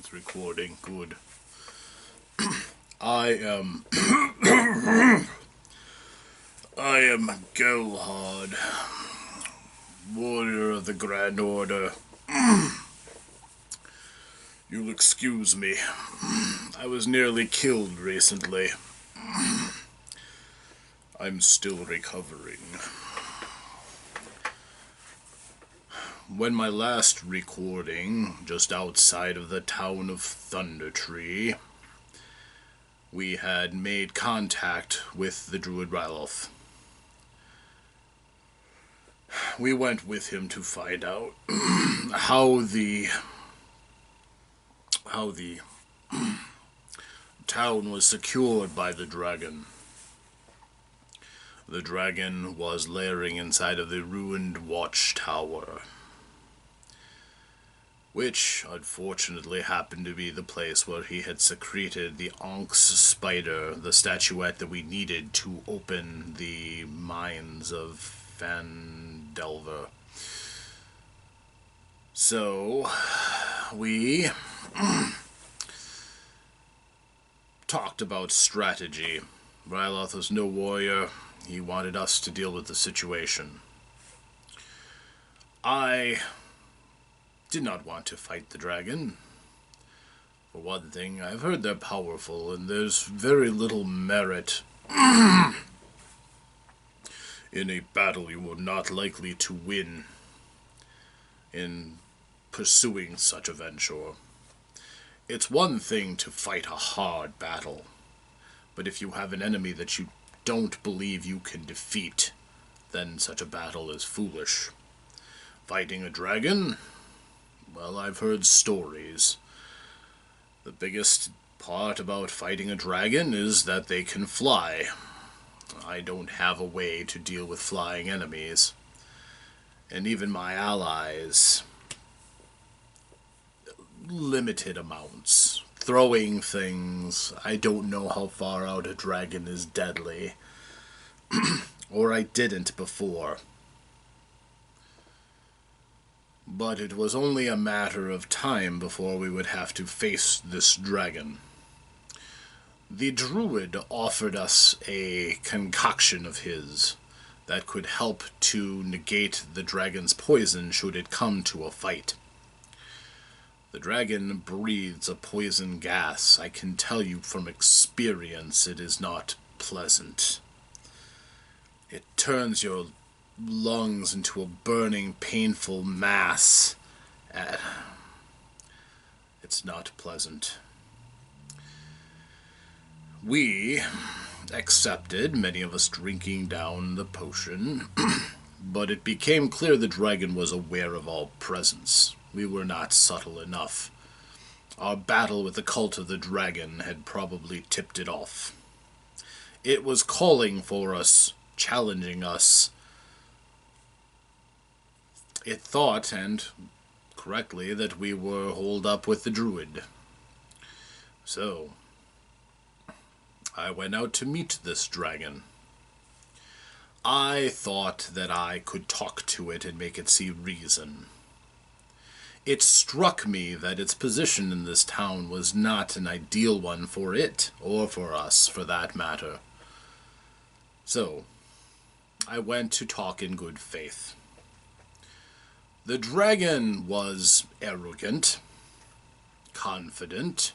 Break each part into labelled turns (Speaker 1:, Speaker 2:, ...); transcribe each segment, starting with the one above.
Speaker 1: It's recording. Good. I am... I am Galhard, warrior of the Grand Order. You'll excuse me. I was nearly killed recently. I'm still recovering. When my last recording, just outside of the town of Thundertree, we had made contact with the druid Rylolf. We went with him to find out how the town was secured by the dragon. The dragon was lairing inside of the ruined watchtower, which unfortunately happened to be the place where he had secreted the Onyx spider, the statuette that we needed to open the mines of Fandelver. So, we talked about strategy. Ryloth was no warrior. He wanted us to deal with the situation. I did not want to fight the dragon. For one thing, I've heard they're powerful, and there's very little merit in a battle you were not likely to win in pursuing such a venture. It's one thing to fight a hard battle, but if you have an enemy that you don't believe you can defeat, then such a battle is foolish. Fighting a dragon? Well, I've heard stories. The biggest part about fighting a dragon is that they can fly. I don't have a way to deal with flying enemies. And even my allies, limited amounts. Throwing things, I don't know how far out a dragon is deadly. Or I didn't before. But it was only a matter of time before we would have to face this dragon. The druid offered us a concoction of his that could help to negate the dragon's poison should it come to a fight. The dragon breathes a poison gas. I can tell you from experience it is not pleasant. It turns your lungs into a burning, painful mass. It's not pleasant. We accepted, many of us drinking down the potion, but it became clear the dragon was aware of our presence. We were not subtle enough. Our battle with the cult of the dragon had probably tipped it off. It was calling for us, challenging us. It thought, and correctly, that we were holed up with the druid. So, I went out to meet this dragon. I thought that I could talk to it and make it see reason. It struck me that its position in this town was not an ideal one for it, or for us, for that matter. So, I went to talk in good faith. The dragon was arrogant, confident,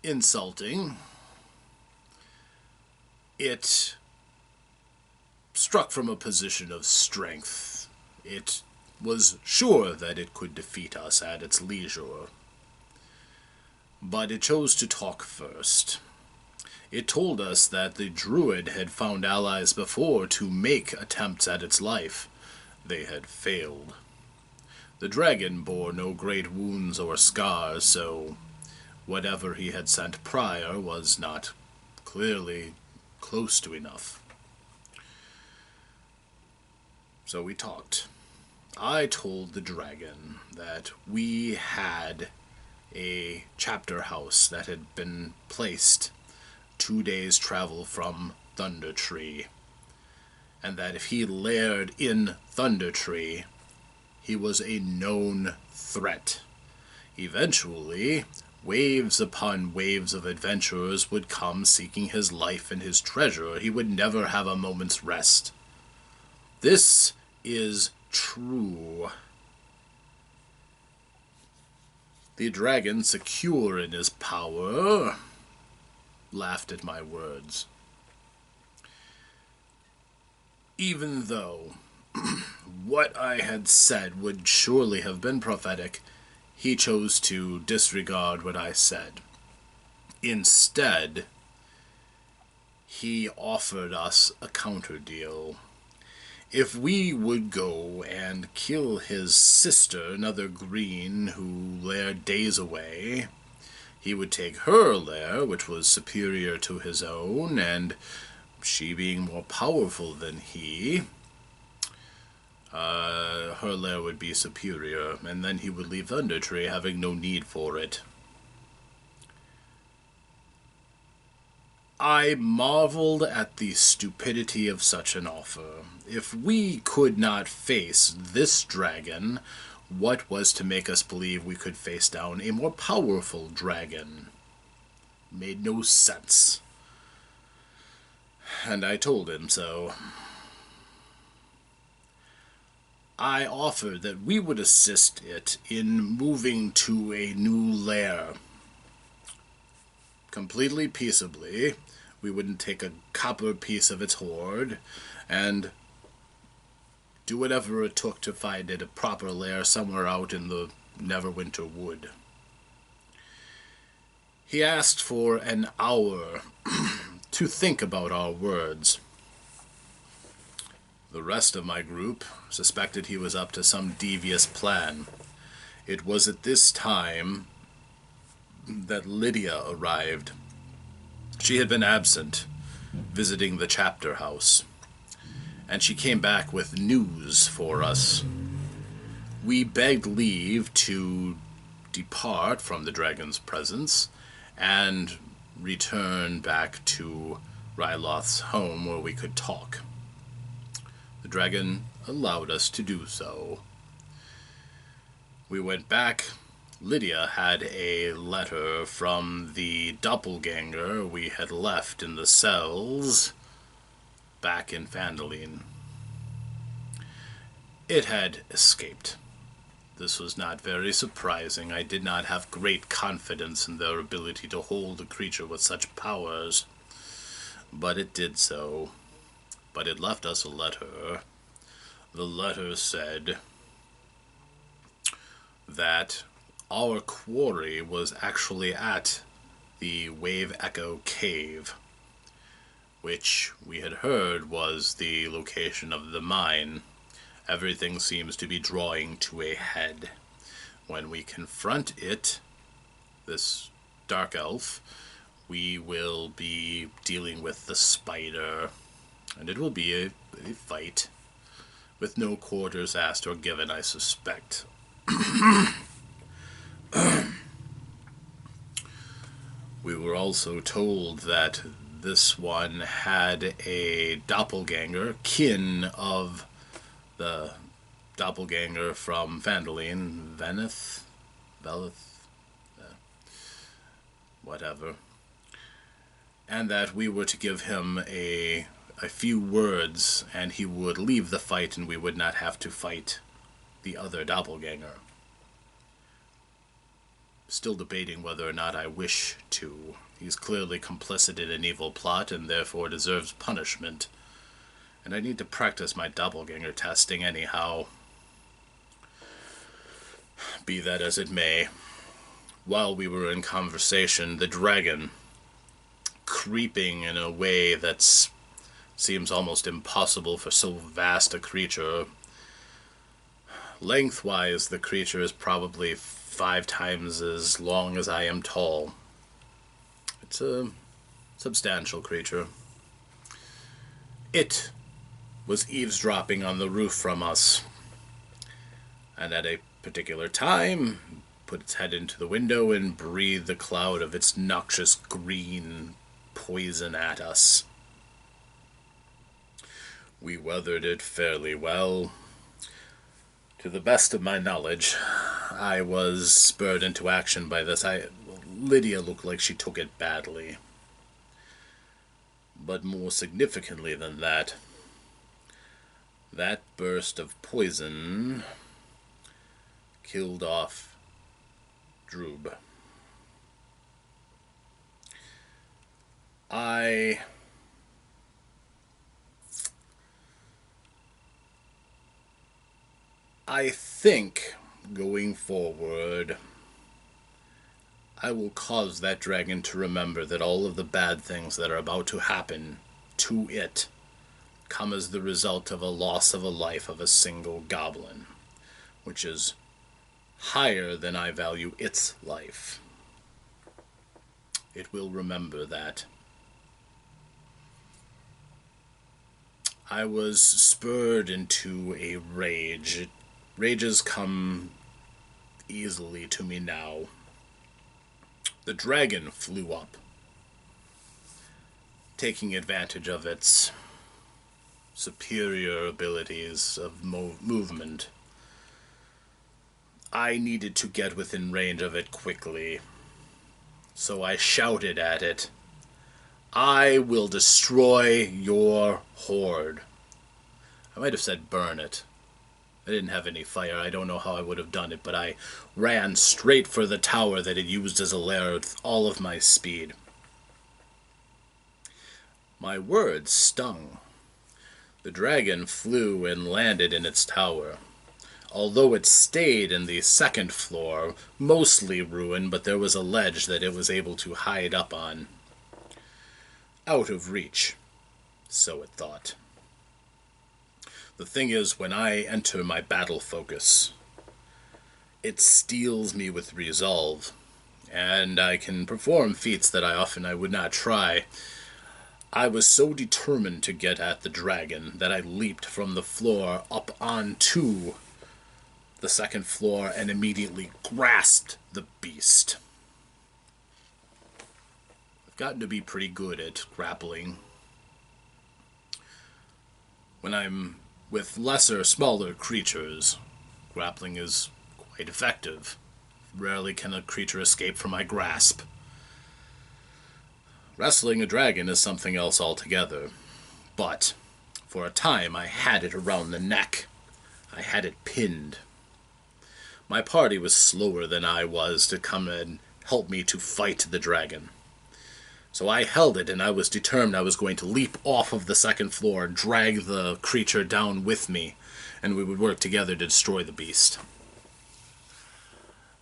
Speaker 1: insulting. It struck from a position of strength. It was sure that it could defeat us at its leisure. But it chose to talk first. It told us that the druid had found allies before to make attempts at its life. They had failed. The dragon bore no great wounds or scars, so whatever he had sent prior was not clearly close to enough. So we talked. I told the dragon that we had a chapter house that had been placed 2 days' travel from Thundertree, and that if he laired in Thundertree, he was a known threat. Eventually, waves upon waves of adventurers would come seeking his life and his treasure. He would never have a moment's rest. This is true. The dragon, secure in his power, laughed at my words. Even though what I had said would surely have been prophetic, he chose to disregard what I said. Instead, he offered us a counter deal. If we would go and kill his sister, another green, who lay days away, he would take her lair, which was superior to his own, and she being more powerful than he, her lair would be superior, and then he would leave Thundertree, having no need for it. I marveled at the stupidity of such an offer. If we could not face this dragon, what was to make us believe we could face down a more powerful dragon? Made no sense. And I told him so. I offered that we would assist it in moving to a new lair. Completely peaceably. We wouldn't take a copper piece of its hoard, and do whatever it took to find it a proper lair somewhere out in the Neverwinter Wood. He asked for an hour to think about our words. The rest of my group suspected he was up to some devious plan. It was at this time that Lydia arrived. She had been absent, visiting the chapter house, and she came back with news for us. We begged leave to depart from the dragon's presence and return back to Ryloth's home where we could talk. The dragon allowed us to do so. We went back. Lydia had a letter from the doppelganger we had left in the cells back in Phandalin. It had escaped. This was not very surprising. I did not have great confidence in their ability to hold a creature with such powers, but it did so. But it left us a letter. The letter said that our quarry was actually at the Wave Echo Cave, which we had heard was the location of the mine. Everything seems to be drawing to a head. When we confront it, this dark elf, we will be dealing with the spider, and it will be a fight, with no quarters asked or given, I suspect. We were also told that this one had a doppelganger, kin of the doppelganger from Phandalin, Velith, whatever, and that we were to give him a few words and he would leave the fight and we would not have to fight the other doppelganger. Still debating whether or not I wish to. He's clearly complicit in an evil plot and therefore deserves punishment. And I need to practice my doppelganger testing anyhow. Be that as it may, while we were in conversation, the dragon, creeping in a way that seems almost impossible for so vast a creature. Lengthwise, the creature is probably 5 times as long as I am tall. It's a substantial creature. It was eavesdropping on the roof from us, and at a particular time put its head into the window and breathed a cloud of its noxious green poison at us. We weathered it fairly well. To the best of my knowledge, I was spurred into action by this. Lydia looked like she took it badly. But more significantly than that, that burst of poison killed off Droob. I think, going forward, I will cause that dragon to remember that all of the bad things that are about to happen to it come as the result of a loss of a life of a single goblin, which is higher than I value its life. It will remember that. I was spurred into a rage. Rages come easily to me now. The dragon flew up, taking advantage of its superior abilities of movement. I needed to get within range of it quickly, so I shouted at it, "I will destroy your horde." I might have said burn it. I didn't have any fire. I don't know how I would have done it, but I ran straight for the tower that it used as a lair with all of my speed. My words stung. The dragon flew and landed in its tower. Although it stayed in the second floor, mostly ruined, but there was a ledge that it was able to hide up on. Out of reach, so it thought. The thing is, when I enter my battle focus, it steals me with resolve, and I can perform feats that I would not try. I was so determined to get at the dragon that I leaped from the floor up onto the second floor and immediately grasped the beast. I've gotten to be pretty good at grappling. When I'm with smaller creatures, grappling is quite effective. Rarely can a creature escape from my grasp. Wrestling a dragon is something else altogether, but for a time I had it around the neck. I had it pinned. My party was slower than I was to come and help me to fight the dragon. So I held it, and I was determined I was going to leap off of the second floor, drag the creature down with me, and we would work together to destroy the beast.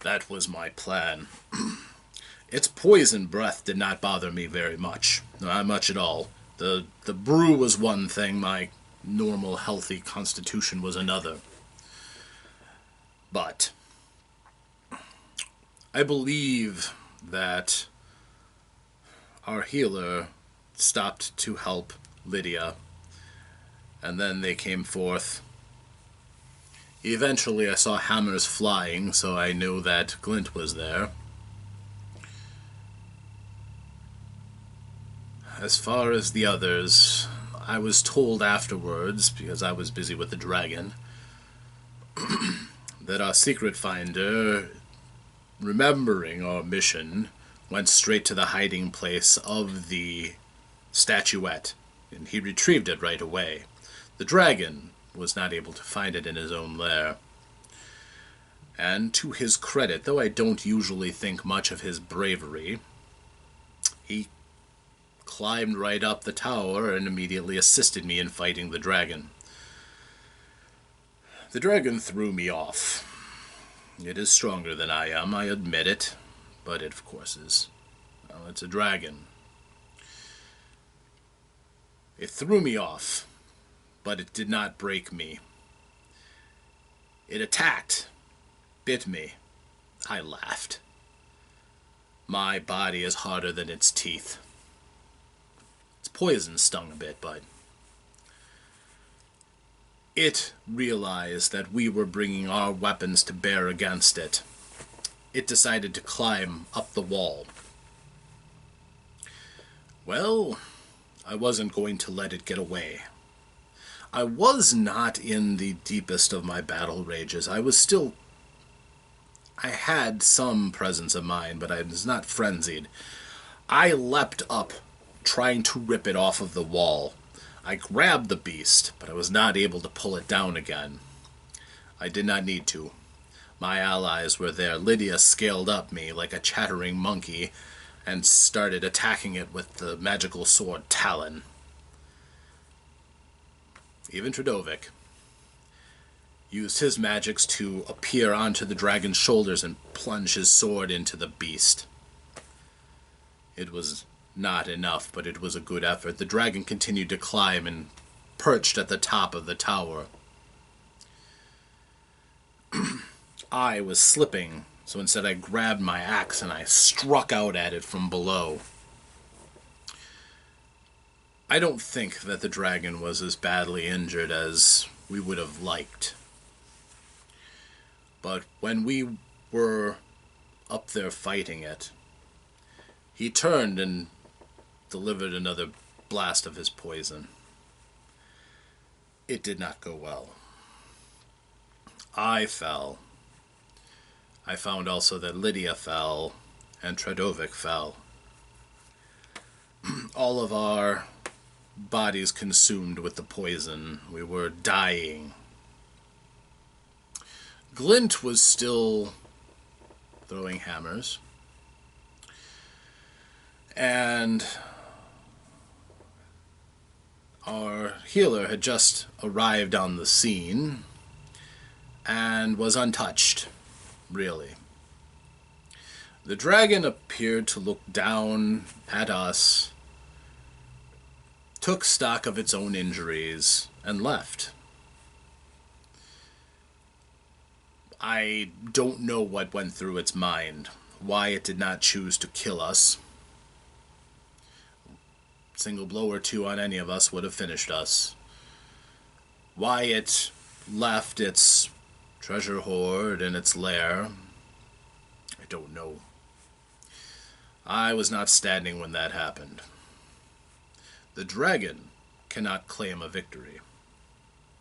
Speaker 1: That was my plan. Its poison breath did not bother me very much. Not much at all. The brew was one thing, my normal, healthy constitution was another. But I believe that our healer stopped to help Lydia, and then they came forth. Eventually I saw hammers flying, so I knew that Glint was there. As far as the others, I was told afterwards, because I was busy with the dragon, that our secret finder, remembering our mission, went straight to the hiding place of the statuette, and he retrieved it right away. The dragon was not able to find it in his own lair. And to his credit, though I don't usually think much of his bravery, he climbed right up the tower and immediately assisted me in fighting the dragon. The dragon threw me off. It is stronger than I am, I admit it, but it of course is. Well, it's a dragon. It threw me off, but it did not break me. It attacked, bit me. I laughed. My body is harder than its teeth. Its poison stung a bit, but it realized that we were bringing our weapons to bear against it. It decided to climb up the wall. Well, I wasn't going to let it get away. I was not in the deepest of my battle rages. I was still I had some presence of mind, but I was not frenzied. I leapt up, trying to rip it off of the wall. I grabbed the beast, but I was not able to pull it down again. I did not need to. My allies were there. Lydia scaled up me like a chattering monkey and started attacking it with the magical sword Talon. Even Tradovic used his magics to appear onto the dragon's shoulders and plunge his sword into the beast. It was not enough, but it was a good effort. The dragon continued to climb and perched at the top of the tower. I was slipping, so instead I grabbed my axe and I struck out at it from below. I don't think that the dragon was as badly injured as we would have liked. But when we were up there fighting it, he turned and delivered another blast of his poison. It did not go well. I fell. I found also that Lydia fell and Tradovic fell. All of our bodies consumed with the poison. We were dying. Glint was still throwing hammers. And our healer had just arrived on the scene and was untouched, really. The dragon appeared to look down at us, took stock of its own injuries, and left. I don't know what went through its mind, why it did not choose to kill us. A single blow or two on any of us would have finished us. Why it left its treasure hoard in its lair, I don't know. I was not standing when that happened. The dragon cannot claim a victory.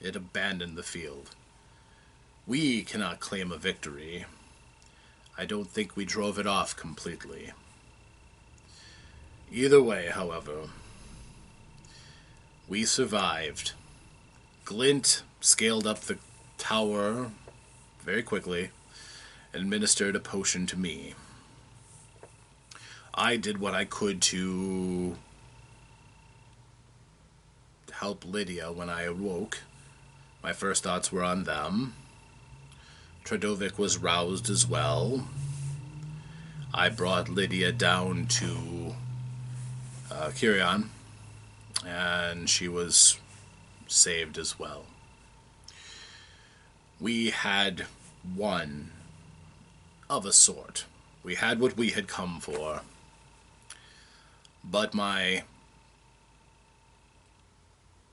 Speaker 1: It abandoned the field. We cannot claim a victory. I don't think we drove it off completely. Either way, however, we survived. Glint scaled up the tower very quickly and administered a potion to me. I did what I could to help Lydia when I awoke. My first thoughts were on them. Tradovic was roused as well. I brought Lydia down to Kyrian, and she was saved as well. We had won of a sort. We had what we had come for. But my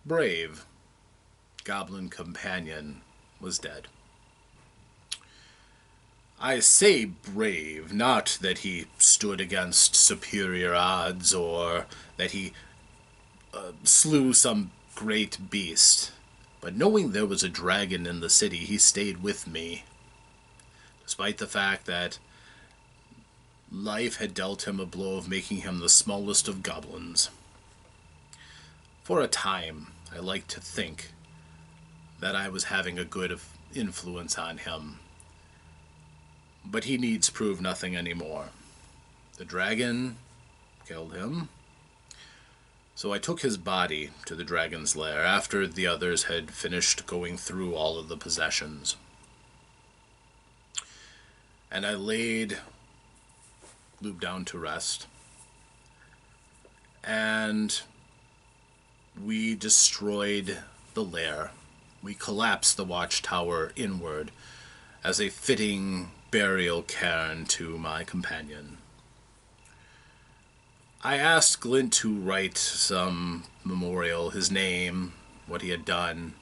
Speaker 1: brave goblin companion was dead. I say brave, not that he stood against superior odds or that he slew some great beast, but knowing there was a dragon in the city, he stayed with me, despite the fact that life had dealt him a blow of making him the smallest of goblins. For a time, I liked to think that I was having a good influence on him. But he needs prove nothing anymore. The dragon killed him. So I took his body to the dragon's lair after the others had finished going through all of the possessions. And I laid Luke down to rest. And we destroyed the lair. We collapsed the watchtower inward as a fitting burial cairn to my companion. I asked Glint to write some memorial, his name, what he had done.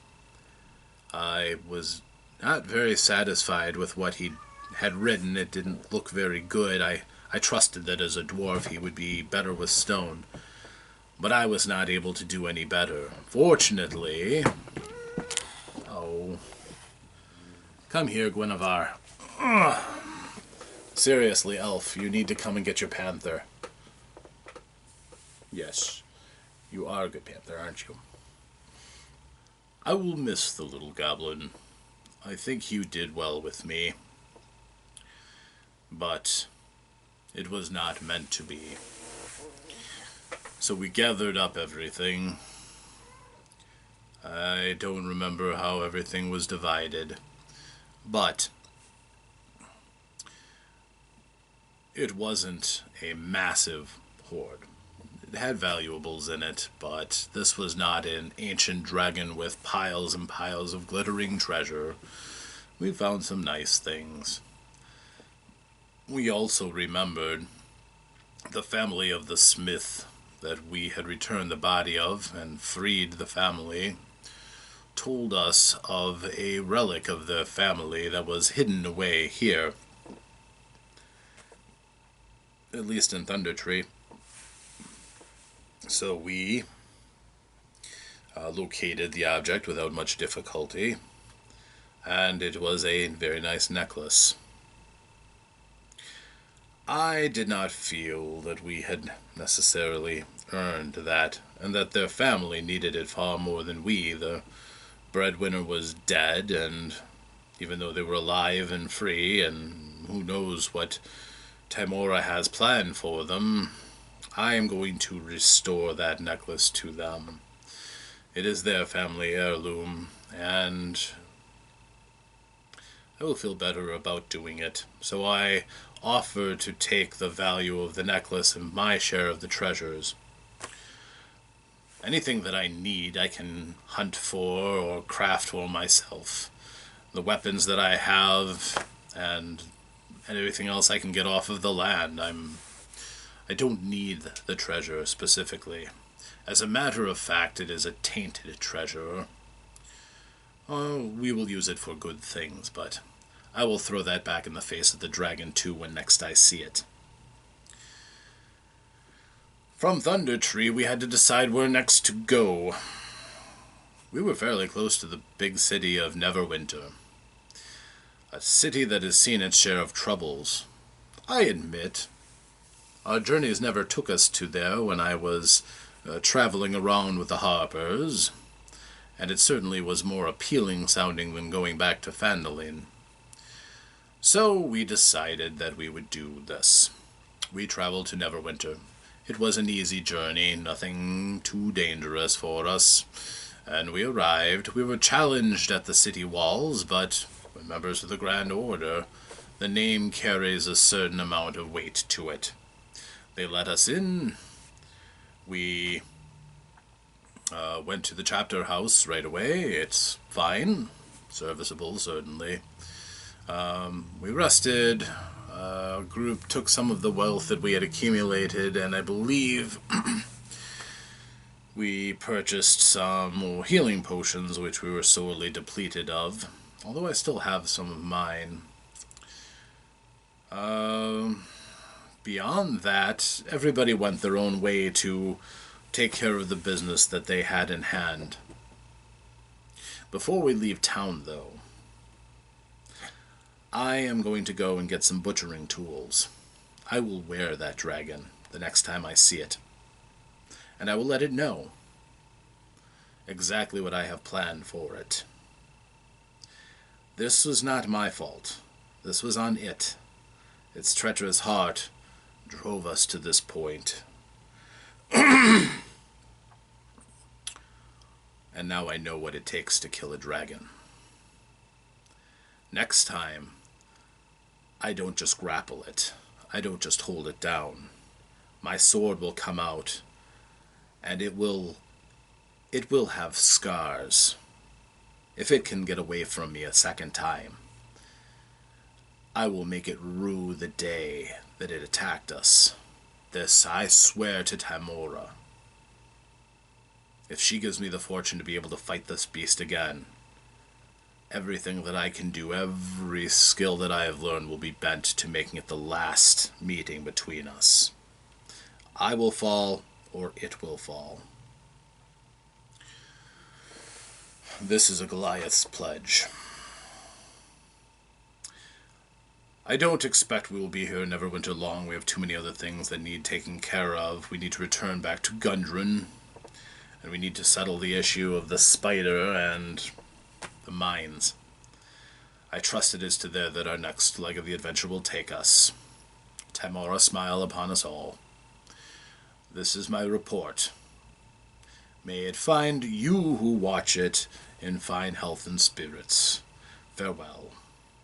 Speaker 1: I was not very satisfied with what he had written. It didn't look very good. I trusted that as a dwarf he would be better with stone. But I was not able to do any better. Fortunately... Oh. Come here, Guinevere. Seriously, Elf, you need to come and get your panther. Yes, you are a good panther, aren't you? I will miss the little goblin. I think you did well with me. But it was not meant to be. So we gathered up everything. I don't remember how everything was divided. But it wasn't a massive hoard. It had valuables in it, but this was not an ancient dragon with piles and piles of glittering treasure. We found some nice things. We also remembered the family of the smith that we had returned the body of and freed the family, told us of a relic of their family that was hidden away here, at least in Thundertree. So we located the object without much difficulty, and it was a very nice necklace. I did not feel that we had necessarily earned that, and that their family needed it far more than we. The breadwinner was dead, and even though they were alive and free, and who knows what Timora has planned for them, I am going to restore that necklace to them. It is their family heirloom, and I will feel better about doing it. So I offer to take the value of the necklace and my share of the treasures. Anything that I need, I can hunt for or craft for myself. The weapons that I have and everything else I can get off of the land. I don't need the treasure specifically. As a matter of fact, it is a tainted treasure. Oh, we will use it for good things, but I will throw that back in the face of the dragon too when next I see it. From Thundertree, we had to decide where next to go. We were fairly close to the big city of Neverwinter. A city that has seen its share of troubles. I admit, our journeys never took us to there when I was traveling around with the Harpers, and it certainly was more appealing sounding than going back to Phandalin. So we decided that we would do this. We traveled to Neverwinter. It was an easy journey, nothing too dangerous for us, and we arrived. We were challenged at the city walls, but we're members of the Grand Order. The name carries a certain amount of weight to it. They let us in. We went to the chapter house right away. It's fine. Serviceable, certainly. We rested. Our group took some of the wealth that we had accumulated, and I believe we purchased some more healing potions, which we were sorely depleted of. Although I still have some of mine. Beyond that, everybody went their own way to take care of the business that they had in hand. Before we leave town, though, I am going to go and get some butchering tools. I will wear that dragon the next time I see it, and I will let it know exactly what I have planned for it. This was not my fault. This was on it. Its treacherous heart drove us to this point. And now I know what it takes to kill a dragon. Next time, I don't just grapple it. I don't just hold it down. My sword will come out, and it will have scars. If it can get away from me a second time, I will make it rue the day that it attacked us. This I swear to Timora. If she gives me the fortune to be able to fight this beast again, everything that I can do, every skill that I have learned will be bent to making it the last meeting between us. I will fall, or it will fall. This is a Goliath's pledge. I don't expect we will be here Neverwinter long. We have too many other things that need taking care of. We need to return back to Gundren, and we need to settle the issue of the spider and the mines. I trust it is to there that our next leg of the adventure will take us. Tamora smile upon us all. This is my report. May it find you who watch it in fine health and spirits. Farewell.